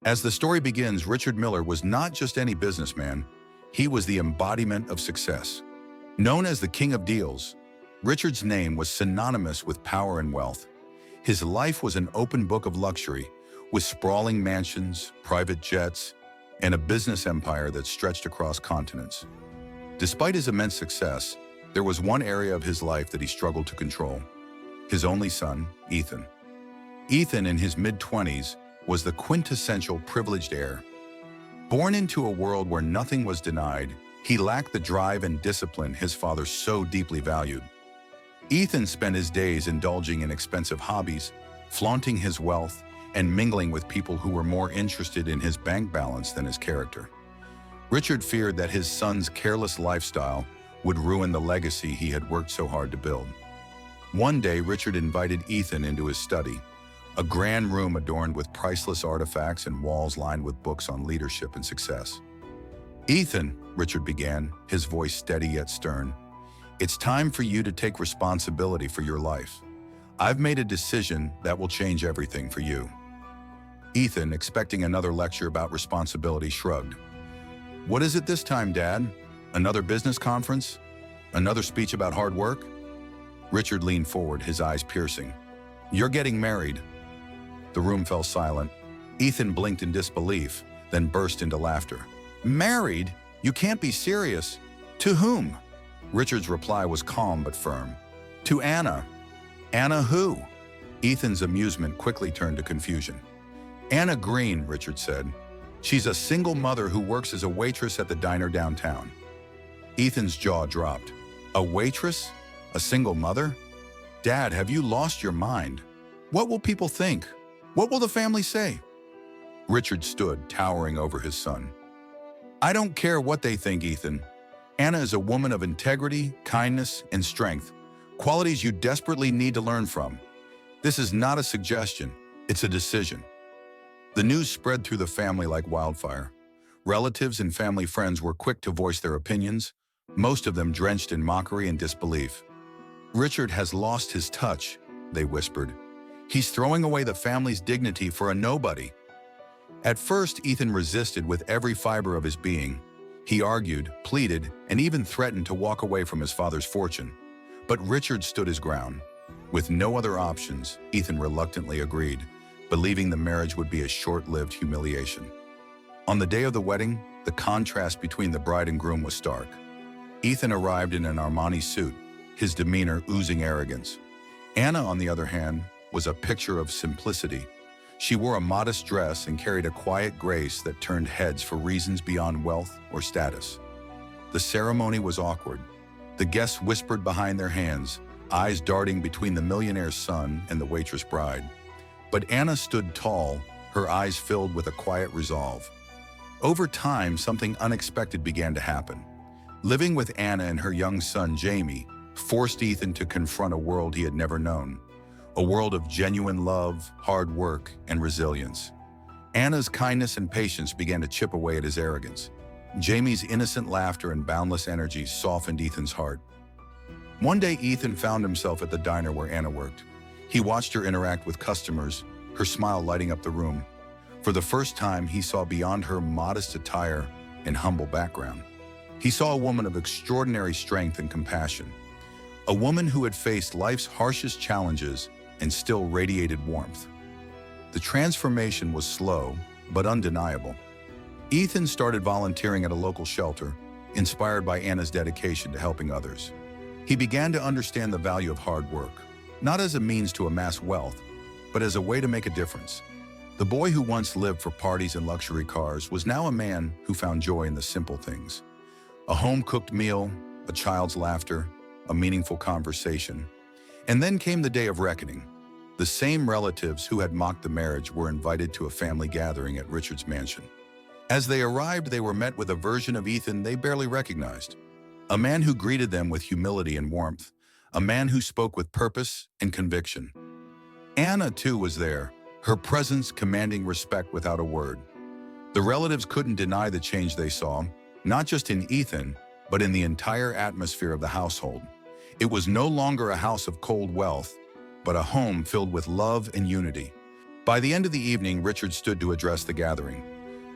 As the story begins, Richard Miller was not just any businessman, he was the embodiment of success. Known as the King of Deals, Richard's name was synonymous with power and wealth. His life was an open book of luxury, with sprawling mansions, private jets, and a business empire that stretched across continents. Despite his immense success, there was one area of his life that he struggled to control: his only son, Ethan. Ethan, in his mid-20s, was the quintessential privileged heir. Born into a world where nothing was denied, he lacked the drive and discipline his father so deeply valued. Ethan spent his days indulging in expensive hobbies, flaunting his wealth, and mingling with people who were more interested in his bank balance than his character. Richard feared that his son's careless lifestyle would ruin the legacy he had worked so hard to build. One day, Richard invited Ethan into his study, a grand room adorned with priceless artifacts and walls lined with books on leadership and success. "Ethan," Richard began, his voice steady yet stern, "it's time for you to take responsibility for your life. I've made a decision that will change everything for you." Ethan, expecting another lecture about responsibility, shrugged. "What is it this time, Dad? Another business conference? Another speech about hard work?" Richard leaned forward, his eyes piercing. "You're getting married." The room fell silent. Ethan blinked in disbelief, then burst into laughter. "Married? You can't be serious. To whom?" Richard's reply was calm but firm. "To Anna." "Anna who?" Ethan's amusement quickly turned to confusion. "Anna Green," Richard said. "She's a single mother who works as a waitress at the diner downtown." Ethan's jaw dropped. "A waitress? A single mother? Dad, have you lost your mind? What will people think? What will the family say?" Richard stood, towering over his son. "I don't care what they think, Ethan. Anna is a woman of integrity, kindness, and strength, qualities you desperately need to learn from. This is not a suggestion, it's a decision." The news spread through the family like wildfire. Relatives and family friends were quick to voice their opinions, most of them drenched in mockery and disbelief. "Richard has lost his touch," they whispered. "He's throwing away the family's dignity for a nobody." At first, Ethan resisted with every fiber of his being. He argued, pleaded, and even threatened to walk away from his father's fortune. But Richard stood his ground. With no other options, Ethan reluctantly agreed, believing the marriage would be a short-lived humiliation. On the day of the wedding, the contrast between the bride and groom was stark. Ethan arrived in an Armani suit, his demeanor oozing arrogance. Anna, on the other hand, was a picture of simplicity. She wore a modest dress and carried a quiet grace that turned heads for reasons beyond wealth or status. The ceremony was awkward. The guests whispered behind their hands, eyes darting between the millionaire's son and the waitress bride. But Anna stood tall, her eyes filled with a quiet resolve. Over time, something unexpected began to happen. Living with Anna and her young son, Jamie, forced Ethan to confront a world he had never known. A world of genuine love, hard work, and resilience. Anna's kindness and patience began to chip away at his arrogance. Jamie's innocent laughter and boundless energy softened Ethan's heart. One day, Ethan found himself at the diner where Anna worked. He watched her interact with customers, her smile lighting up the room. For the first time, he saw beyond her modest attire and humble background. He saw a woman of extraordinary strength and compassion. A woman who had faced life's harshest challenges and still radiated warmth. The transformation was slow, but undeniable. Ethan started volunteering at a local shelter, inspired by Anna's dedication to helping others. He began to understand the value of hard work, not as a means to amass wealth, but as a way to make a difference. The boy who once lived for parties and luxury cars was now a man who found joy in the simple things. A home-cooked meal, a child's laughter, a meaningful conversation. And then came the day of reckoning. The same relatives who had mocked the marriage were invited to a family gathering at Richard's mansion. As they arrived, they were met with a version of Ethan they barely recognized. A man who greeted them with humility and warmth. A man who spoke with purpose and conviction. Anna, too, was there, her presence commanding respect without a word. The relatives couldn't deny the change they saw, not just in Ethan, but in the entire atmosphere of the household. It was no longer a house of cold wealth, but a home filled with love and unity. By the end of the evening, Richard stood to address the gathering.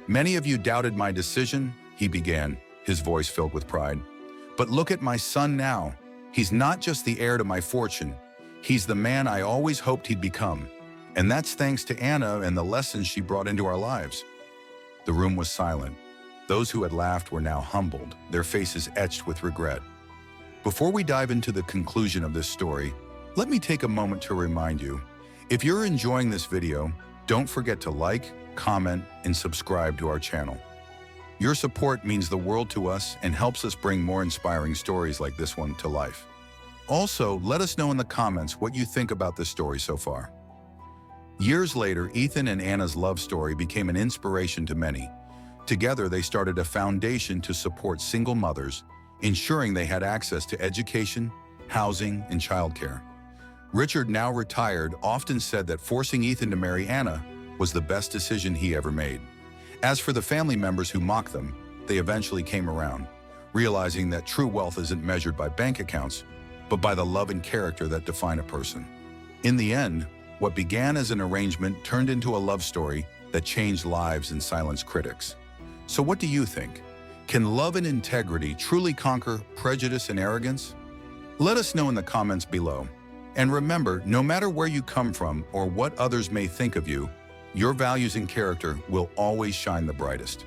"Many of you doubted my decision," he began, his voice filled with pride. "But look at my son now. He's not just the heir to my fortune. He's the man I always hoped he'd become. And that's thanks to Anna and the lessons she brought into our lives." The room was silent. Those who had laughed were now humbled, their faces etched with regret. Before we dive into the conclusion of this story, let me take a moment to remind you, if you're enjoying this video, don't forget to like, comment, and subscribe to our channel. Your support means the world to us and helps us bring more inspiring stories like this one to life. Also, let us know in the comments what you think about this story so far. Years later, Ethan and Anna's love story became an inspiration to many. Together, they started a foundation to support single mothers, ensuring they had access to education, housing, and childcare. Richard, now retired, often said that forcing Ethan to marry Anna was the best decision he ever made. As for the family members who mocked them, they eventually came around, realizing that true wealth isn't measured by bank accounts, but by the love and character that define a person. In the end, what began as an arrangement turned into a love story that changed lives and silenced critics. So what do you think? Can love and integrity truly conquer prejudice and arrogance? Let us know in the comments below. And remember, no matter where you come from or what others may think of you, your values and character will always shine the brightest.